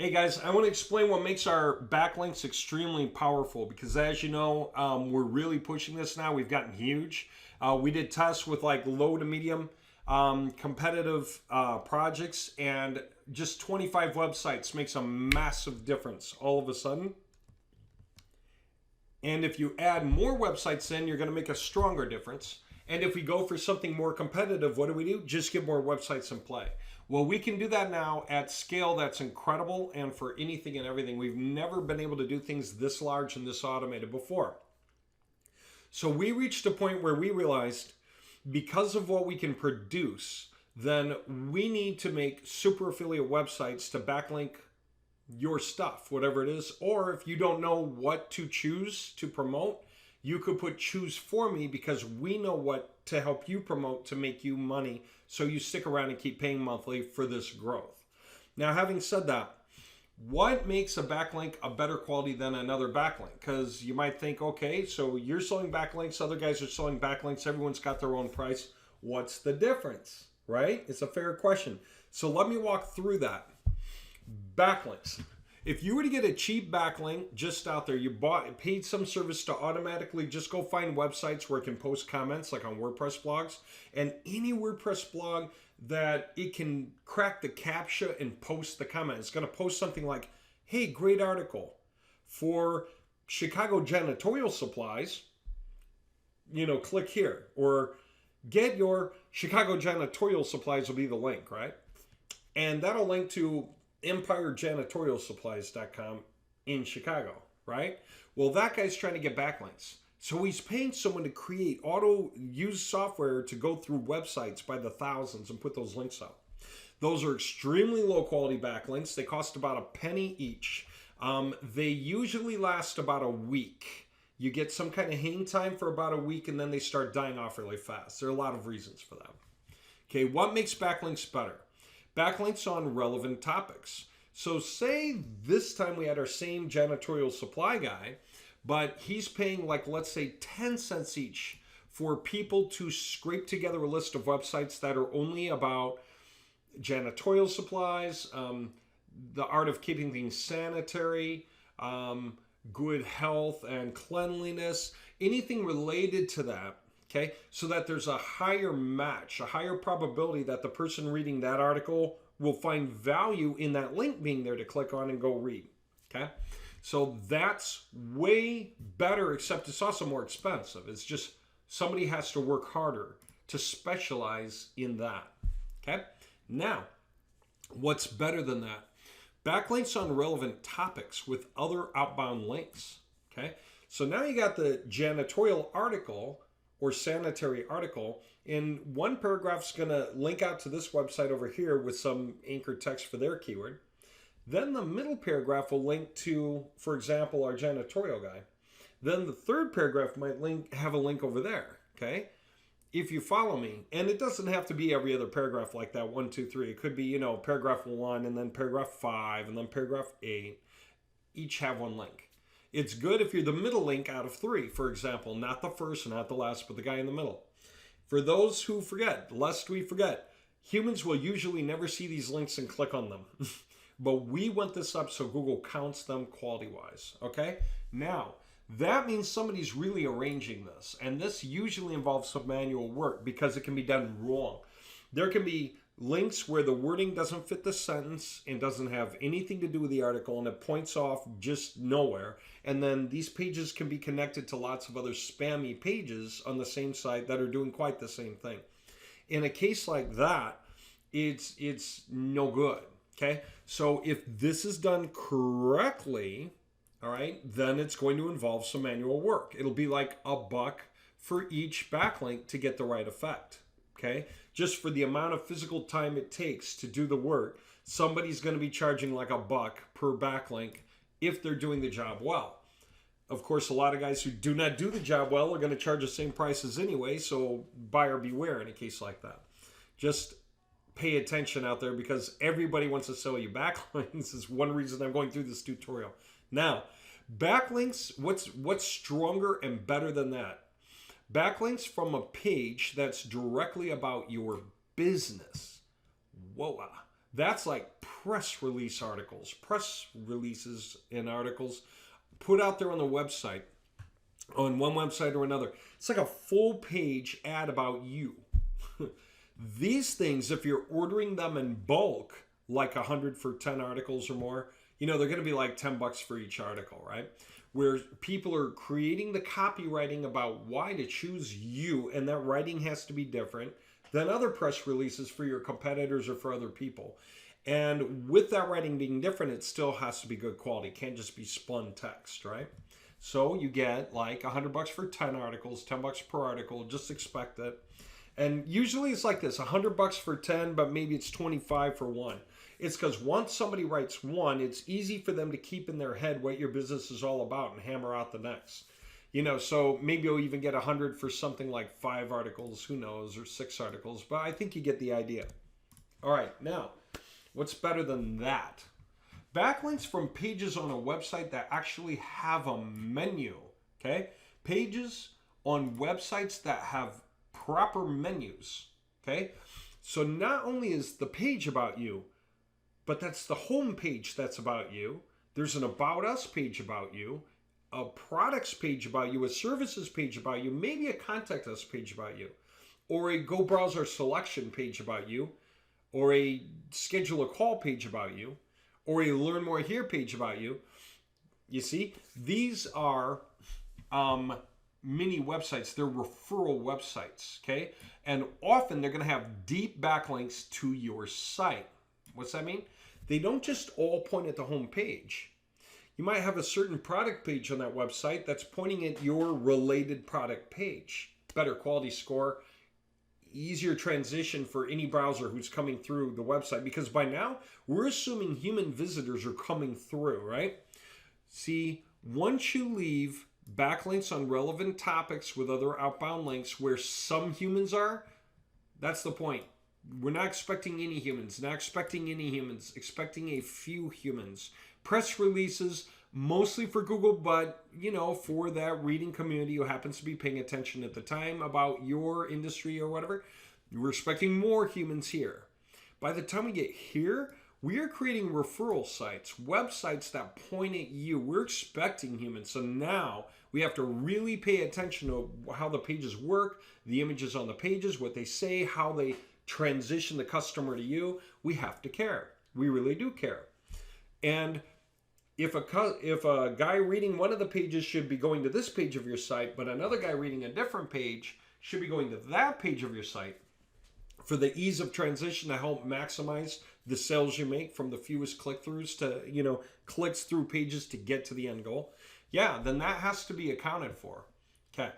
Hey guys, I want to explain what makes our backlinks extremely powerful because as you know, we're really pushing this now. We've gotten huge. We did tests with like low to medium competitive projects, and just 25 websites makes a massive difference all of a sudden. And if you add more websites in, you're going to make a stronger difference. And if we go for something more competitive, what do? Just get more websites in play. Well, we can do that now at scale that's incredible and for anything and everything. We've never been able to do things this large and this automated before. So we reached a point where we realized because of what we can produce, then we need to make super affiliate websites to backlink your stuff, whatever it is. Or if you don't know what to choose to promote, you could put choose for me because we know what to help you promote to make you money so you stick around and keep paying monthly for this growth. Now, having said that, what makes a backlink a better quality than another backlink? Because you might think, okay, so you're selling backlinks, other guys are selling backlinks, everyone's got their own price. What's the difference, right? It's a fair question. So let me walk through that. Backlinks. If you were to get a cheap backlink just out there, you paid some service to automatically just go find websites where it can post comments like on WordPress blogs, and any WordPress blog that it can crack the CAPTCHA and post the comment. It's going to post something like, hey, great article for Chicago janitorial supplies, click here, or get your Chicago janitorial supplies will be the link, right? And that'll link to EmpireJanitorialSupplies.com in Chicago, right? Well, that guy's trying to get backlinks. So he's paying someone to create use software to go through websites by the thousands and put those links up. Those are extremely low quality backlinks. They cost about a penny each. They usually last about a week. You get some kind of hang time for about a week and then they start dying off really fast. There are a lot of reasons for that. Okay, what makes backlinks better? Backlinks on relevant topics. So say this time we had our same janitorial supply guy, but he's paying let's say 10 cents each for people to scrape together a list of websites that are only about janitorial supplies, the art of keeping things sanitary, good health and cleanliness, anything related to that. Okay, so that there's a higher match, a higher probability that the person reading that article will find value in that link being there to click on and go read. Okay, so that's way better, except it's also more expensive. It's just somebody has to work harder to specialize in that. Okay, now what's better than that? Backlinks on relevant topics with other outbound links. Okay, so now you got the janitorial article or sanitary article, and one paragraph's going to link out to this website over here with some anchor text for their keyword. Then the middle paragraph will link to, for example, our janitorial guy. Then the third paragraph might have a link over there, okay? If you follow me, and it doesn't have to be every other paragraph like that, 1, 2, 3. It could be, paragraph 1 and then paragraph 5 and then paragraph 8. Each have one link. It's good if you're the middle link out of 3, for example, not the first, not the last, but the guy in the middle. For those who forget, lest we forget, humans will usually never see these links and click on them. But we want this up so Google counts them quality-wise, okay? Now, that means somebody's really arranging this, and this usually involves some manual work because it can be done wrong. There can be links where the wording doesn't fit the sentence and doesn't have anything to do with the article and it points off just nowhere. And then these pages can be connected to lots of other spammy pages on the same site that are doing quite the same thing. In a case like that, it's no good, okay? So if this is done correctly, all right, then it's going to involve some manual work. It'll be like $1 for each backlink to get the right effect. Okay, just for the amount of physical time it takes to do the work, somebody's going to be charging like $1 per backlink if they're doing the job well. Of course, a lot of guys who do not do the job well are going to charge the same prices anyway, so buyer beware in a case like that. Just pay attention out there because everybody wants to sell you backlinks. Is one reason I'm going through this tutorial. Now, backlinks, what's stronger and better than that? Backlinks from a page that's directly about your business. Whoa, That's like press release articles, press releases and articles put out there on the website, on one website or another. It's like a full page ad about you. These things, if you're ordering them in bulk, like 100 for 10 articles or more, you know, they're going to be like $10 for each article, right? Where people are creating the copywriting about why to choose you, and that writing has to be different than other press releases for your competitors or for other people. And with that writing being different, it still has to be good quality. It can't just be spun text, right? So you get like $100 for 10 articles, $10 per article, just expect it. And usually it's like this, $100 for 10, but maybe it's 25 for one. It's because once somebody writes one, it's easy for them to keep in their head what your business is all about and hammer out the next. You know, so maybe you'll even get 100 for something like 5 articles, who knows, or 6 articles, but I think you get the idea. All right, now, what's better than that? Backlinks from pages on a website that actually have a menu, okay? Pages on websites that have proper menus, okay? So not only is the page about you, but that's the home page that's about you. There's an About Us page about you, a products page about you, a services page about you, maybe a contact us page about you, or a go browse our selection page about you, or a schedule a call page about you, or a learn more here page about you. You see, these are mini websites. They're referral websites, okay? And often they're going to have deep backlinks to your site. What's that mean? They don't just all point at the home page. You might have a certain product page on that website that's pointing at your related product page. Better quality score, easier transition for any browser who's coming through the website, because by now we're assuming human visitors are coming through, right? See, once you leave backlinks on relevant topics with other outbound links where some humans are, that's the point. We're not expecting any humans, expecting a few humans. Press releases, mostly for Google, but, you know, for that reading community who happens to be paying attention at the time about your industry or whatever, we're expecting more humans here. By the time we get here, we are creating referral sites, websites that point at you. We're expecting humans. So now we have to really pay attention to how the pages work, the images on the pages, what they say, how they transition the customer to you. We have to care. We really do care. And if a guy reading one of the pages should be going to this page of your site, but another guy reading a different page should be going to that page of your site, for the ease of transition to help maximize the sales you make from the fewest click-throughs to, you know, clicks through pages to get to the end goal, yeah, then that has to be accounted for. Okay.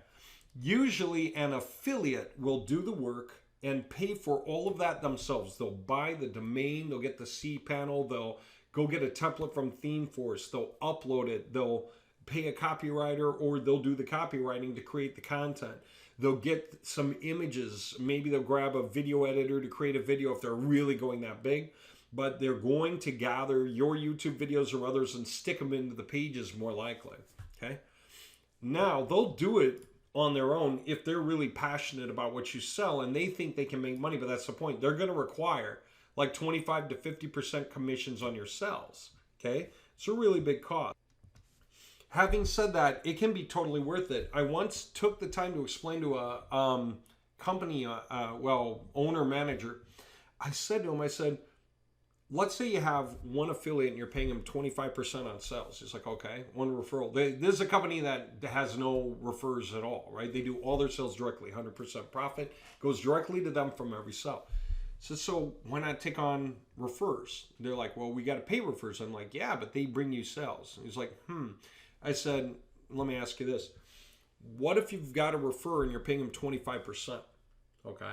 Usually an affiliate will do the work and pay for all of that themselves. They'll buy the domain, they'll get the cPanel, they'll go get a template from ThemeForce, they'll upload it, they'll pay a copywriter, or they'll do the copywriting to create the content. They'll get some images, maybe they'll grab a video editor to create a video if they're really going that big, but they're going to gather your YouTube videos or others and stick them into the pages more likely, okay? Now, they'll do it on their own if they're really passionate about what you sell and they think they can make money, but that's the point. They're going to require like 25 to 50% commissions on your sales, okay? It's a really big cost. Having said that, it can be totally worth it. I once took the time to explain to a company, owner manager, I said to him, I said, let's say you have one affiliate and you're paying him 25% on sales. He's like, okay, one referral. This is a company that has no refers at all, right? They do all their sales directly, 100% profit, goes directly to them from every sale. So why not take on refers? They're like, well, we got to pay refers. I'm like, yeah, but they bring you sales. He's like, I said, let me ask you this. What if you've got a refer and you're paying him 25%? Okay.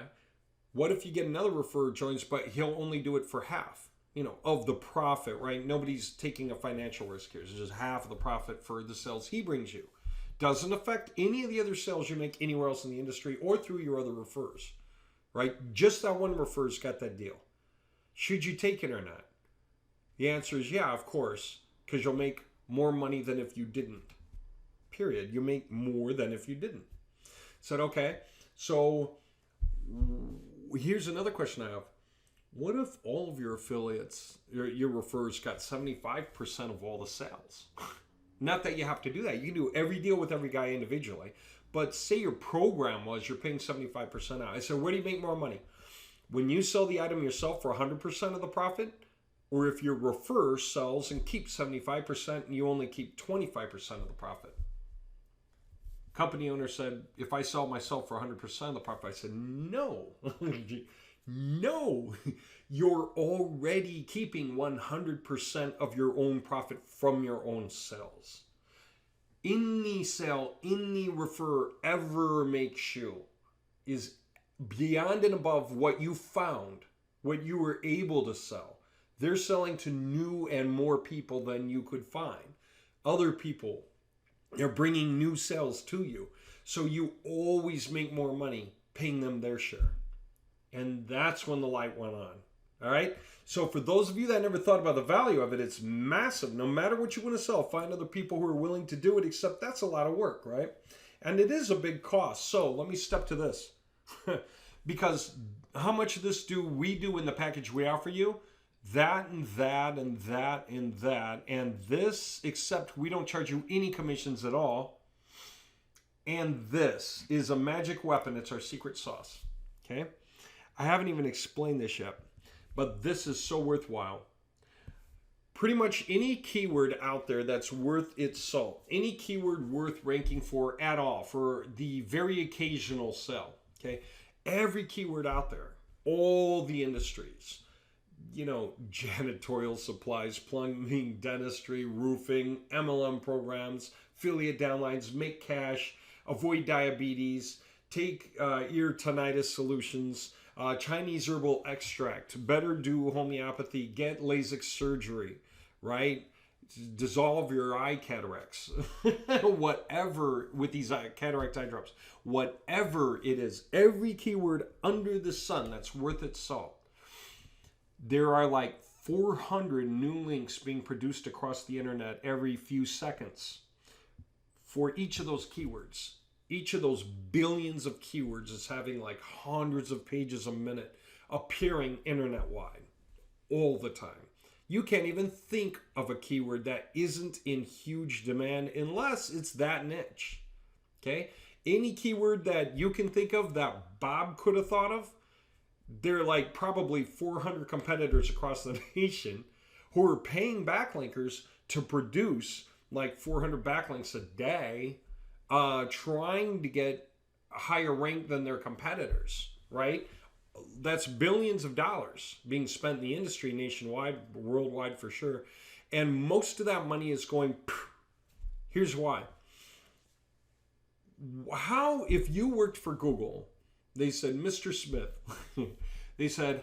What if you get another refer joins, but he'll only do it for half, you know, of the profit, right? Nobody's taking a financial risk here. It's just half of the profit for the sales he brings you. Doesn't affect any of the other sales you make anywhere else in the industry or through your other refers, right? Just that one refer's got that deal. Should you take it or not? The answer is yeah, of course, because you'll make more money than if you didn't. Period. You make more than if you didn't. Said, okay, so here's another question I have. What if all of your affiliates, your referrers, got 75% of all the sales? Not that you have to do that. You can do every deal with every guy individually. But say your program was you're paying 75% out. I said, where do you make more money? When you sell the item yourself for 100% of the profit, or if your referrer sells and keeps 75% and you only keep 25% of the profit? Company owner said, if I sell myself for 100% of the profit, I said, no. No, you're already keeping 100% of your own profit from your own sales. Any sale, any referrer ever makes you is beyond and above what you found, what you were able to sell. They're selling to new and more people than you could find. Other people, they're bringing new sales to you. So you always make more money paying them their share. And that's when the light went on. All right. So for those of you that never thought about the value of it, it's massive. No matter what you want to sell, find other people who are willing to do it, except that's a lot of work, right? And it is a big cost. So let me step to this. Because how much of this do we do in the package we offer you? That and that and that and that. And this, except we don't charge you any commissions at all. And this is a magic weapon. It's our secret sauce. Okay. I haven't even explained this yet, but this is so worthwhile. Pretty much any keyword out there that's worth its salt, any keyword worth ranking for at all, for the very occasional sell, okay? Every keyword out there, all the industries, janitorial supplies, plumbing, dentistry, roofing, MLM programs, affiliate downlines, make cash, avoid diabetes, take ear tinnitus solutions, Chinese herbal extract, better do homeopathy, get LASIK surgery, right? Dissolve your eye cataracts, whatever, with these cataract eye drops, whatever it is, every keyword under the sun that's worth its salt. There are like 400 new links being produced across the internet every few seconds for each of those keywords. Each of those billions of keywords is having like hundreds of pages a minute appearing internet-wide all the time. You can't even think of a keyword that isn't in huge demand unless it's that niche. Okay? Any keyword that you can think of that Bob could have thought of, there are like probably 400 competitors across the nation who are paying backlinkers to produce like 400 backlinks a day, trying to get a higher rank than their competitors, right? That's billions of dollars being spent in the industry nationwide, worldwide for sure. And most of that money is going, here's why. How, if you worked for Google, they said, Mr. Smith, they said,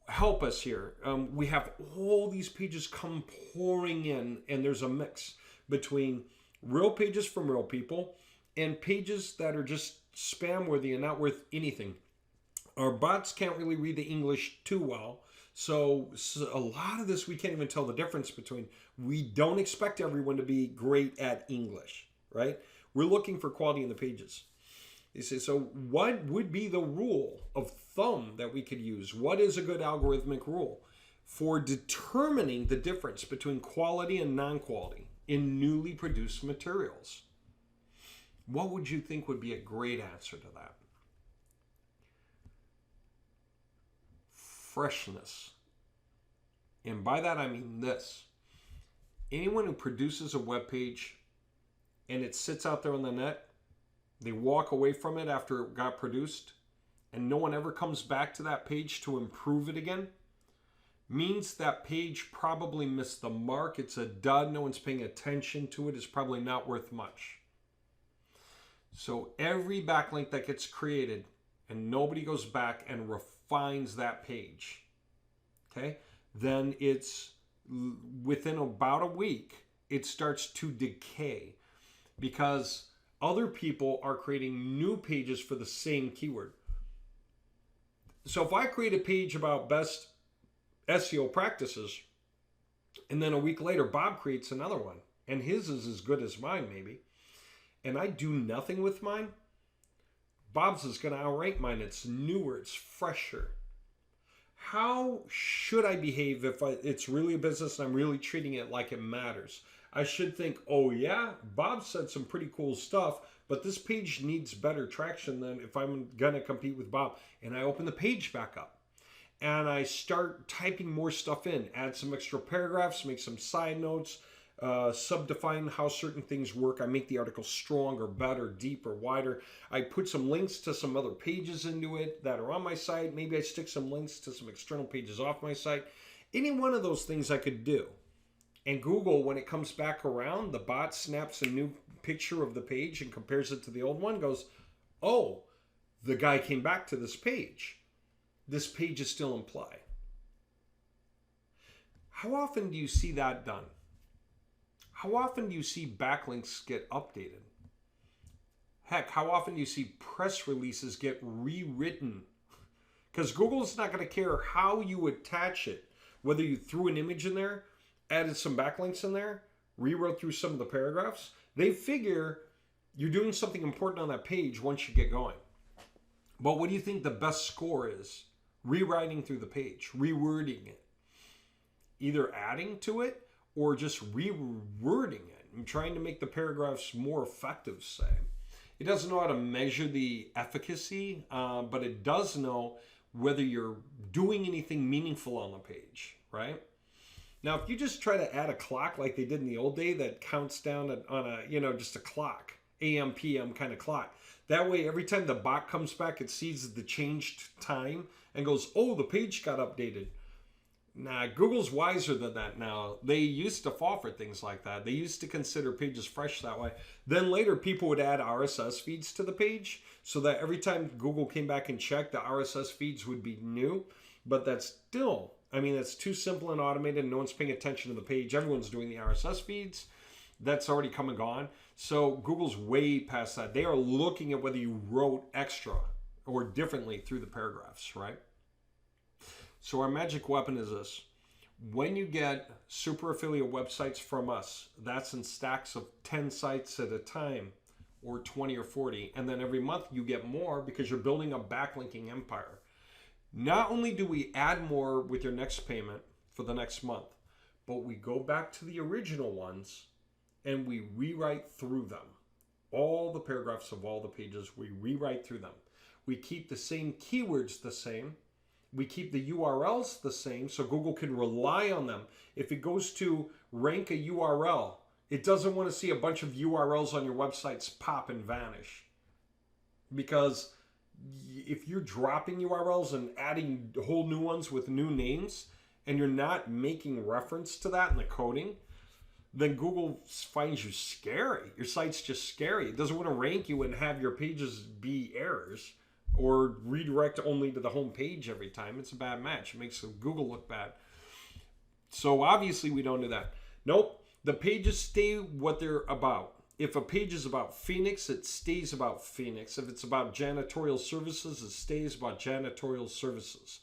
help us here. We have all these pages come pouring in, and there's a mix between real pages from real people and pages that are just spam worthy and not worth anything. Our bots can't really read the English too well. So a lot of this, we can't even tell the difference between. We don't expect everyone to be great at English, right? We're looking for quality in the pages. They say, so what would be the rule of thumb that we could use? What is a good algorithmic rule for determining the difference between quality and non-quality in newly produced materials? What would you think would be a great answer to that? Freshness. And by that I mean this. Anyone who produces a web page and it sits out there on the net, they walk away from it after it got produced, and no one ever comes back to that page to improve it again, means that page probably missed the mark. It's a dud. No one's paying attention to it. It's probably not worth much. So every backlink that gets created and nobody goes back and refines that page, okay, then it's within about a week, it starts to decay because other people are creating new pages for the same keyword. So if I create a page about best SEO practices, and then a week later Bob creates another one, and his is as good as mine maybe, and I do nothing with mine, Bob's is going to outrank mine. It's newer, it's fresher. how should I behave if it's really a business and I'm really treating it like it matters? I should think, oh yeah, Bob said some pretty cool stuff, but this page needs better traction than if I'm going to compete with Bob. And I open the page back up and I start typing more stuff in, add some extra paragraphs, make some side notes, subdefine how certain things work. I make the article stronger, better, deeper, wider. I put some links to some other pages into it that are on my site. Maybe I stick some links to some external pages off my site. Any one of those things I could do. And Google, when it comes back around, the bot snaps a new picture of the page and compares it to the old one, goes, oh, the guy came back to this page. This page is still in play. How often do you see that done? How often do you see backlinks get updated? Heck, how often do you see press releases get rewritten? Because Google's not going to care how you attach it, whether you threw an image in there, added some backlinks in there, rewrote through some of the paragraphs. They figure you're doing something important on that page once you get going. But what do you think the best score is? Rewriting through the page, rewording it. Either adding to it or just rewording it and trying to make the paragraphs more effective, say. It doesn't know how to measure the efficacy, but it does know whether you're doing anything meaningful on the page, right? Now, if you just try to add a clock like they did in the old day that counts down on a, just a clock, AM, PM kind of clock. That way, every time the bot comes back, it sees the changed time and goes, oh, the page got updated. Nah, Google's wiser than that now. They used to fall for things like that. They used to consider pages fresh that way. Then later, people would add RSS feeds to the page so that every time Google came back and checked, the RSS feeds would be new. But that's still, that's too simple and automated. No one's paying attention to the page. Everyone's doing the RSS feeds. That's already come and gone. So Google's way past that. They are looking at whether you wrote extra or differently through the paragraphs, right? So our magic weapon is this. When you get super affiliate websites from us, that's in stacks of 10 sites at a time, or 20 or 40. And then every month you get more because you're building a backlinking empire. Not only do we add more with your next payment for the next month, but we go back to the original ones and we rewrite through them. All the paragraphs of all the pages, we rewrite through them. We keep the same keywords the same. We keep the URLs the same so Google can rely on them. If it goes to rank a URL, it doesn't want to see a bunch of URLs on your websites pop and vanish. Because if you're dropping URLs and adding whole new ones with new names, and you're not making reference to that in the coding, then Google finds you scary. Your site's just scary. It doesn't want to rank you and have your pages be errors or redirect only to the home page every time. It's a bad match. It makes Google look bad. So obviously we don't do that. Nope. The pages stay what they're about. If a page is about Phoenix, it stays about Phoenix. If it's about janitorial services, it stays about janitorial services.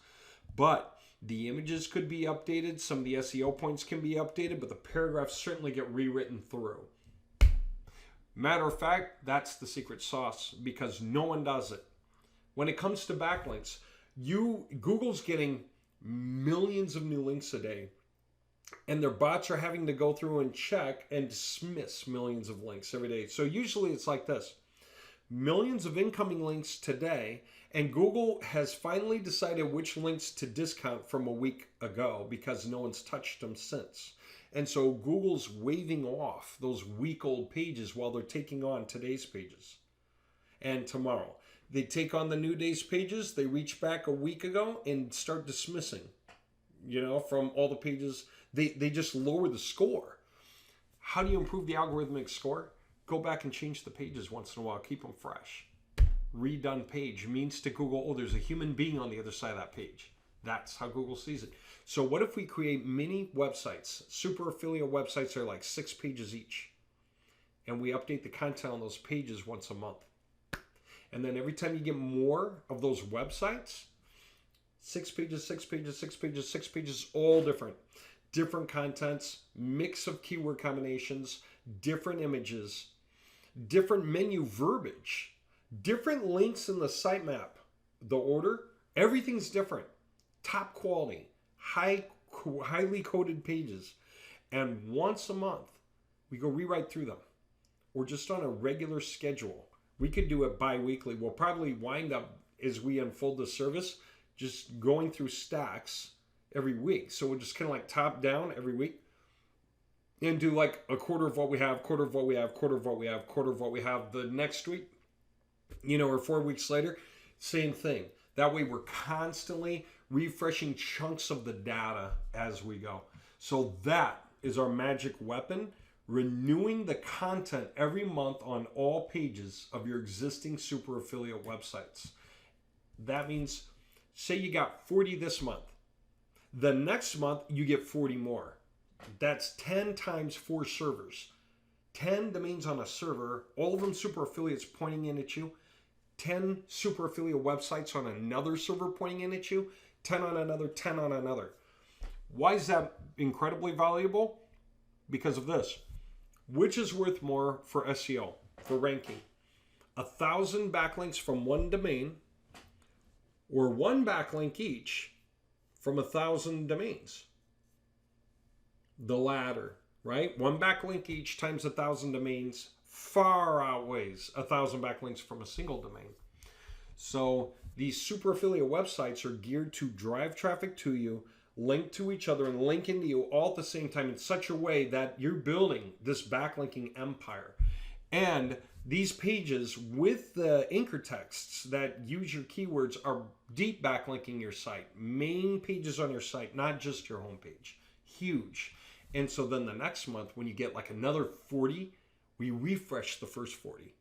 But the images could be updated. Some of the SEO points can be updated, but the paragraphs certainly get rewritten through. Matter of fact, that's the secret sauce because no one does it. When it comes to backlinks, Google's getting millions of new links a day, and their bots are having to go through and check and dismiss millions of links every day. So usually it's like this. Millions of incoming links today, and Google has finally decided which links to discount from a week ago because no one's touched them since. And so Google's waving off those week-old pages while they're taking on today's pages and tomorrow. They take on the new day's pages, they reach back a week ago and start dismissing, from all the pages. They just lower the score. How do you improve the algorithmic score? Go back and change the pages once in a while. Keep them fresh. Redone page means to Google, oh, there's a human being on the other side of that page. That's how Google sees it. So what if we create mini websites? Super affiliate websites are like 6 pages each. And we update the content on those pages once a month. And then every time you get more of those websites, 6 pages, 6 pages, 6 pages, 6 pages, all different. Different contents, mix of keyword combinations, different images, different menu verbiage, different links in the sitemap, the order, everything's different. top quality, highly coded pages. And once a month, we go rewrite through them. Or just on a regular schedule. We could do it bi-weekly. We'll probably wind up, as we unfold the service, just going through stacks every week. So we'll just kind of like top down every week and do like a quarter of what we have, quarter of what we have, quarter of what we have, quarter of what we have the next week, or 4 weeks later, same thing. That way we're constantly refreshing chunks of the data as we go. So that is our magic weapon, renewing the content every month on all pages of your existing super affiliate websites. That means, say you got 40 this month. The next month, you get 40 more. That's 10 times 4 servers. 10 domains on a server, all of them super affiliates pointing in at you. 10 super affiliate websites on another server pointing in at you. 10 on another, 10 on another. Why is that incredibly valuable? Because of this. Which is worth more for SEO, for ranking? 1,000 backlinks from one domain, or one backlink each from 1,000 domains? The latter, right? One backlink each times 1,000 domains far outweighs 1,000 backlinks from a single domain. So these super affiliate websites are geared to drive traffic to you, link to each other, and link into you all at the same time in such a way that you're building this backlinking empire. And these pages with the anchor texts that use your keywords are deep backlinking your site, main pages on your site, not just your homepage. Huge. And so then the next month, when you get like another 40, we refresh the first 40.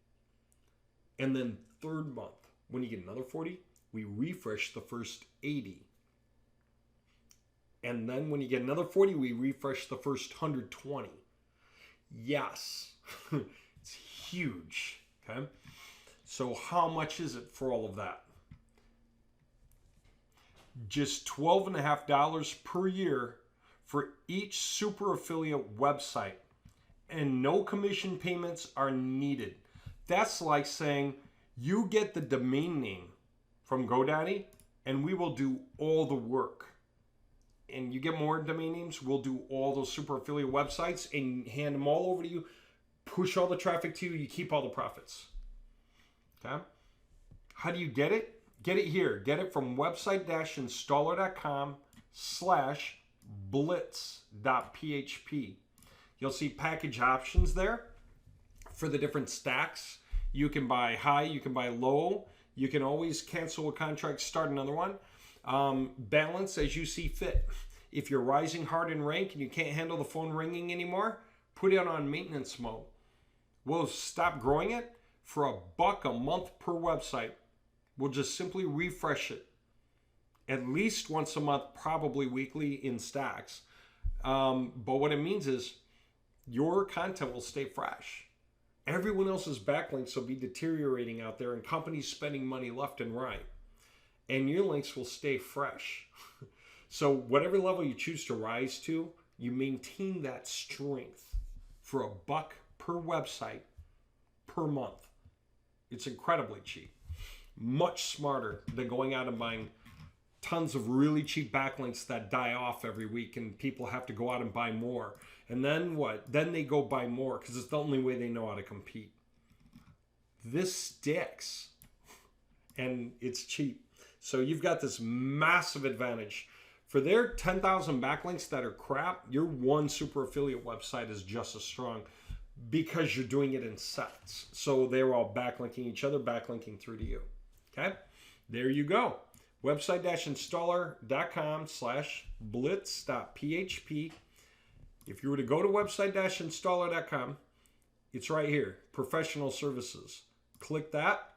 And then third month, when you get another 40, we refresh the first 80. And then when you get another 40, we refresh the first 120. Yes, it's huge, okay? So how much is it for all of that? Just $12.50 per year for each super affiliate website. And no commission payments are needed. That's like saying you get the domain name from GoDaddy and we will do all the work. And you get more domain names, we'll do all those super affiliate websites and hand them all over to you, push all the traffic to you, you keep all the profits. Okay? How do you get it? Get it here. Get it from website-installer.com/blitz.php. You'll see package options there for the different stacks. You can buy high, you can buy low. You can always cancel a contract, start another one. Balance as you see fit. If you're rising hard in rank and you can't handle the phone ringing anymore, put it on maintenance mode. We'll stop growing it for $1 a month per website. We'll just simply refresh it at least once a month, probably weekly in stacks. But what it means is your content will stay fresh. Everyone else's backlinks will be deteriorating out there and companies spending money left and right. And your links will stay fresh. So whatever level you choose to rise to, you maintain that strength for $1 per website per month. It's incredibly cheap. Much smarter than going out and buying tons of really cheap backlinks that die off every week and people have to go out and buy more. And then what? Then they go buy more because it's the only way they know how to compete. This sticks and it's cheap. So you've got this massive advantage. For their 10,000 backlinks that are crap, your one super affiliate website is just as strong because you're doing it in sets. So they're all backlinking each other, backlinking through to you. Okay? There you go. Website-installer.com/blitz.php. If you were to go to website-installer.com, it's right here, professional services. Click that.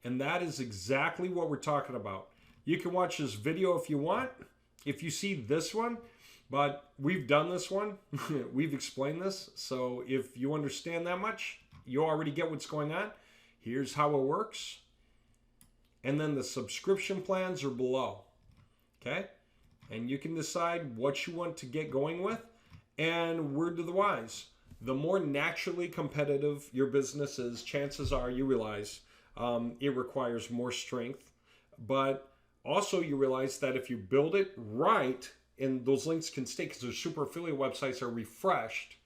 And that is exactly what we're talking about. You can watch this video if you want. If you see this one, but we've done this one. We've explained this. So if you understand that much, you already get what's going on. Here's how it works. And then the subscription plans are below. Okay? And you can decide what you want to get going with. And word to the wise, the more naturally competitive your business is, chances are you realize it requires more strength. But Also, you realize that if you build it right, and those links can stay because their super affiliate websites are refreshed,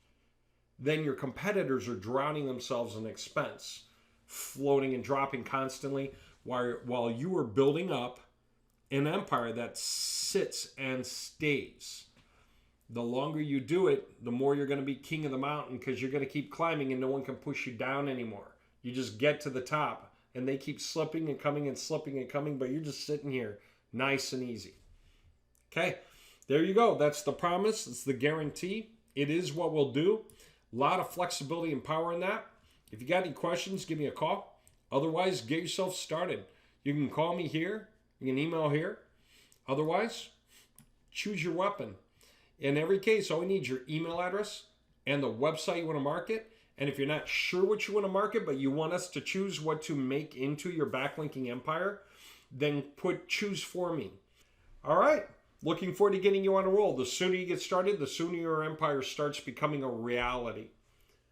then your competitors are drowning themselves in expense, floating and dropping constantly, while you are building up an empire that sits and stays. The longer you do it, the more you're going to be king of the mountain because you're going to keep climbing and no one can push you down anymore. You just get to the top and they keep slipping and coming and slipping and coming, but you're just sitting here nice and easy. Okay, there you go. That's the promise. It's the guarantee. It is what we'll do. A lot of flexibility and power in that. If you got any questions, give me a call. Otherwise, get yourself started. You can call me here. You can email here. Otherwise, choose your weapon. In every case, all we need is your email address and the website you want to market. And if you're not sure what you want to market, but you want us to choose what to make into your backlinking empire, then put choose for me. All right. Looking forward to getting you on a roll. The sooner you get started, the sooner your empire starts becoming a reality.